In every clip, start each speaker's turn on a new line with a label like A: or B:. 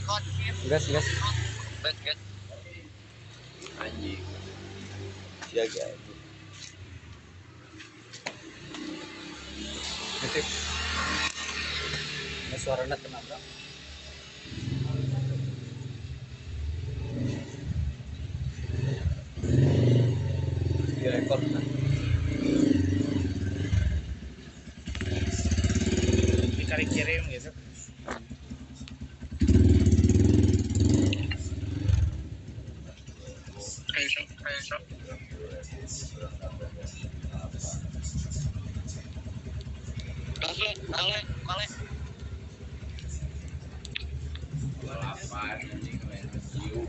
A: Gas.
B: Gas. Anjing. Jaga.
A: Titip. Ini suaranya kenapa? Direkod kan?
C: Ditarik kirim gitu. Ayo. Kale.
B: Balapan anjing main siu.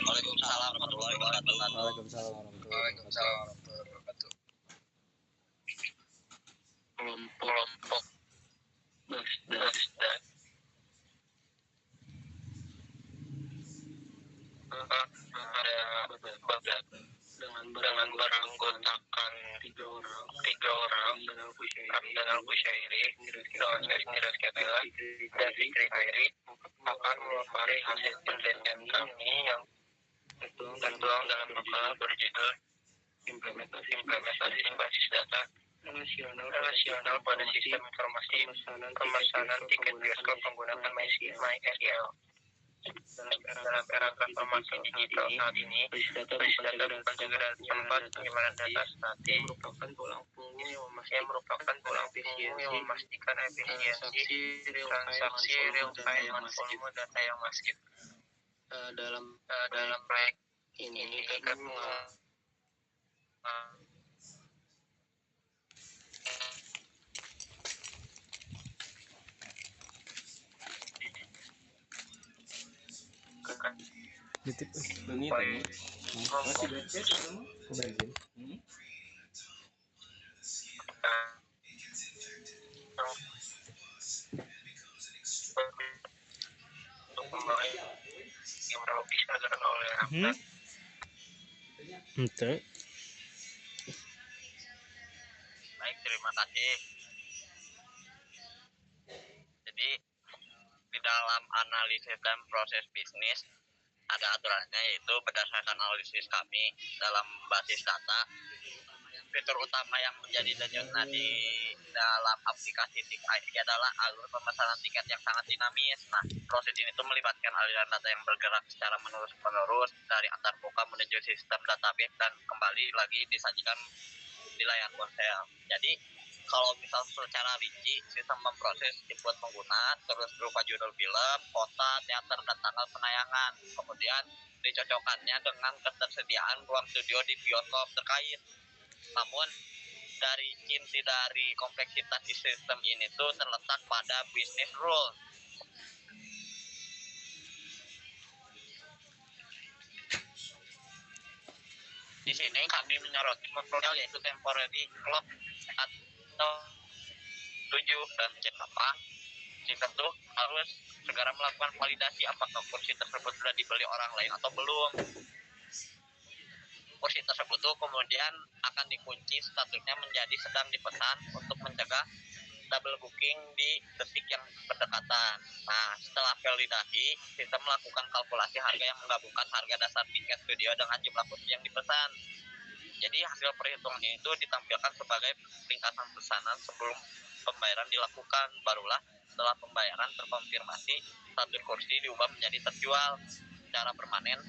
C: Waalaikumsalam warahmatullahi wabarakatuh.
A: Waalaikumsalam warahmatullahi wabarakatuh.
C: Kelompok Basda ada dengan beranggotakan tiga orang dengan Busyairi dengan Miras Kepela dan Fikri Khairi akan melopari hasil penelitian kami yang tertuang dalam makalah berjudul implementasi basis data relasional pada sistem informasi pemesanan tiket bioskop menggunakan MySEL. Dalam era transformasi digital saat ini, basis data bukan sekedar tempat penyimpanan data statis, merupakan tulang punggung yang memastikan efisiensi transaksi real time volume data yang masif. Dalam proyek ini kami
A: Titip.
B: Bengi tadi. Masih becet kamu?
A: Bensin.
C: untuk membawa yang disadarkan oleh Ramdan.
A: Ente.
C: Baik, terima kasih. Jadi di dalam analisis dan proses bisnis ada aturannya, yaitu berdasarkan analisis kami dalam basis data. Fitur utama yang menjadi denyut di dalam aplikasi TIKID adalah alur pemesanan tiket yang sangat dinamis. Nah, proses ini tuh melibatkan aliran data yang bergerak secara menerus dari antar muka menuju sistem database dan kembali lagi disajikan di layar ponsel. Jadi kalau misal secara rinci, sistem memproses input pengguna terus berupa judul film, kota, teater, dan tanggal penayangan. Kemudian dicocokkannya dengan ketersediaan ruang studio di bioskop terkait. Namun dari inti dari kompleksitas di sistem ini tuh terletak pada business rule. Di sini kami menyoroti model yaitu temporary clock atau 7 dan apa sistem itu harus segera melakukan validasi apakah kursi tersebut sudah dibeli orang lain atau belum. Kursi tersebut tuh kemudian akan dikunci statusnya menjadi sedang dipesan untuk mencegah double booking di detik yang berdekatan. Nah, setelah validasi, sistem melakukan kalkulasi harga yang menggabungkan harga dasar tiket studio dengan jumlah kursi yang dipesan. Jadi hasil perhitungan itu ditampilkan sebagai ringkasan pesanan sebelum pembayaran dilakukan. Barulah setelah pembayaran terkonfirmasi, status kursi diubah menjadi terjual secara permanen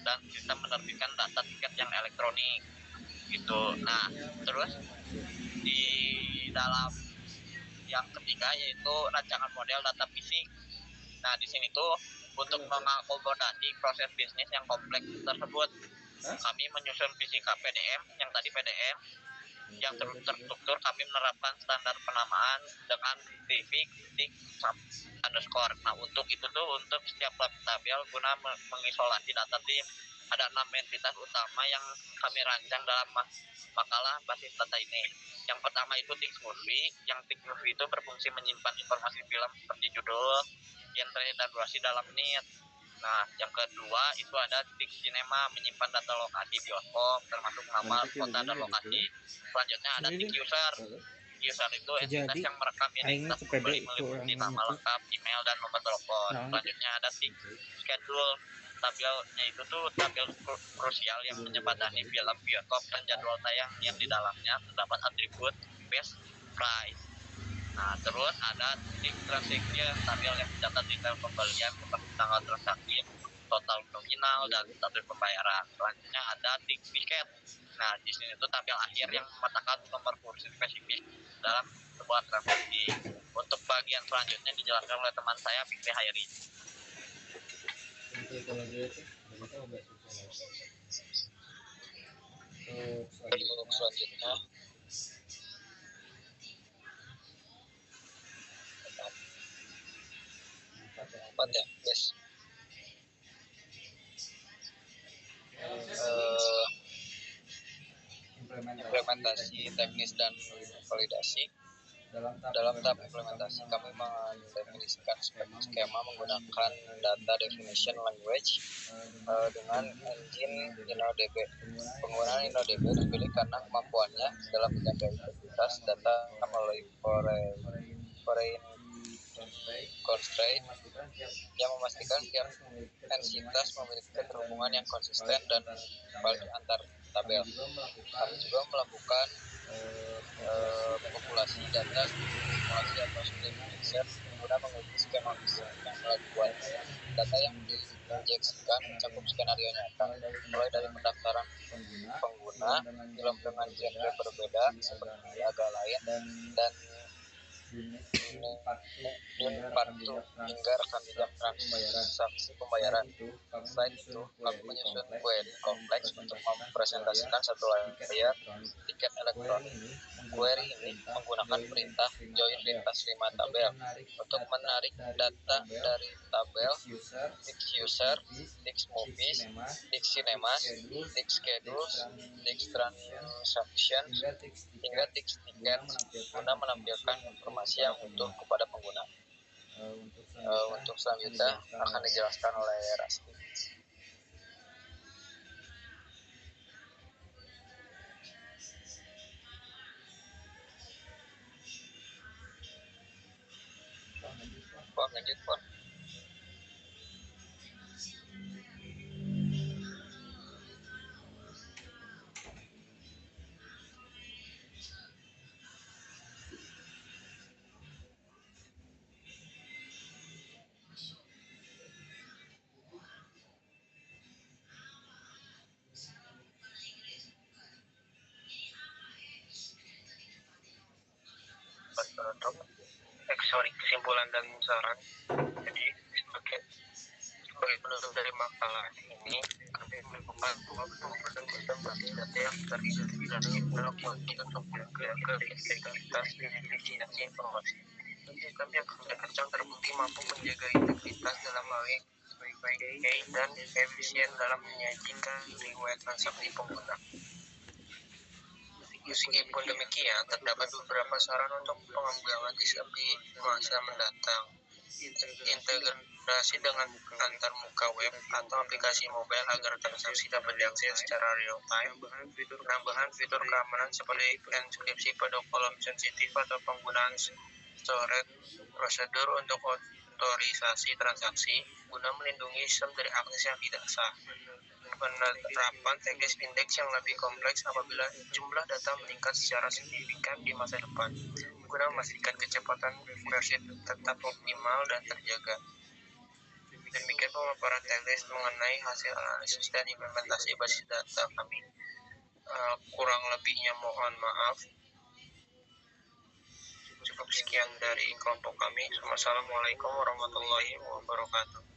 C: dan sistem menerbitkan data tiket yang elektronik gitu. Nah, terus di dalam yang ketiga yaitu rancangan model data fisik. Nah, di sini tuh untuk mengakomodasi proses bisnis yang kompleks tersebut, kami menyusun fisika PDM yang tadi PDM yang terstruktur. Kami menerapkan standar penamaan dengan titik underscore. Nah, untuk itu tuh untuk setiap tabel guna mengisolasi data tim. Ada 6 entitas utama yang kami rancang dalam makalah basis data ini. Yang pertama itu Tix Movie. Yang Tix Movie itu berfungsi menyimpan informasi film seperti judul, genre, dan durasi dalam menit. Nah, yang kedua itu ada titik cinema, menyimpan data lokasi bioskop termasuk nama, kota, dan lokasi. Selanjutnya ada titik user. User itu entitas yang merekam identitas pembeli meliputi nama lengkap, email, dan nomor telepon. Selanjutnya ada titik schedule. Tabelnya itu tuh tabel krusial yang menjembatani film, bioskop, dan jadwal tayang yang di dalamnya terdapat atribut best price. Nah, terus ada titik transaction, tabel yang mencatat detail pembelian seperti tanggal transaksi, total nominal, dan status pembayaran. Selanjutnya ada titik tiket. Nah, di sini tuh tabel akhir yang memetakan nomor kursi spesifik dalam sebuah transaksi. Untuk bagian selanjutnya dijelaskan oleh teman saya, Fikri Hairi.
A: Itu lagi itu kita udah susah.
C: Untuk selanjutnya empat ya, guys. Implementasi teknis dan validasi. Dalam tahap implementasi, kami mendefinisikan skema menggunakan data definition language dengan engine InnoDB. Penggunaan InnoDB dipilih karena kemampuannya dalam menjaga integritas data melalui foreign constraint yang memastikan tiap entitas memiliki keterhubungan yang konsisten dan valid antar tabel. Kami juga melakukan populasi data, simulasi atau stream riset guna menguji skema bisnis yang melakukan data yang diinjeksikan mencakup skenario nyata, mulai dari pendaftaran pengguna, film dengan genre berbeda seperti agak lain, dan Partu hingga rekam jejak transaksi pembayaran. Selain itu, kami menyusun query kompleks untuk mempresentasikan satu layar tiket elektronik. Query ini menggunakan perintah join lintas 5 tabel untuk menarik data dari tabel Tix user, Tix movies, Tix cinemas, Tix schedules, Tix transactions, hingga Tix tiket guna menampilkan informasi yang utuh kepada pengguna. Untuk selanjutnya akan dijelaskan oleh Rasti. Lanjut, Pak. Kesimpulan dan saran. Jadi sebagai penutup dari makalah ini, kami melakukan bagi data yang terdiri dari blok untuk menjaga integritas dan informasi. Kami akan kencang terbukti mampu menjaga integritas dalam baik dan efisien dalam menyajikan riwayat transaksi pengguna. Meskipun demikian, terdapat beberapa saran untuk pengembangan di masa mendatang. Integrasi dengan antar muka web atau aplikasi mobile agar transaksi dapat diakses secara real time. Penambahan fitur keamanan seperti enkripsi pada kolom sensitif atau penggunaan storage prosedur untuk otorisasi transaksi guna melindungi sistem dari akses yang tidak sah. Penerapan teknis indeks yang lebih kompleks apabila jumlah data meningkat secara signifikan di masa depan, guna memastikan kecepatan versi tetap optimal dan terjaga. Demikian pemaparan teknis mengenai hasil analisis dan implementasi basis data kami. Kurang lebihnya mohon maaf. Cukup sekian dari kelompok kami. Wassalamualaikum warahmatullahi wabarakatuh.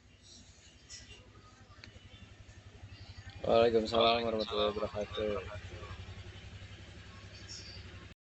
A: Waalaikumsalam warahmatullahi wabarakatuh.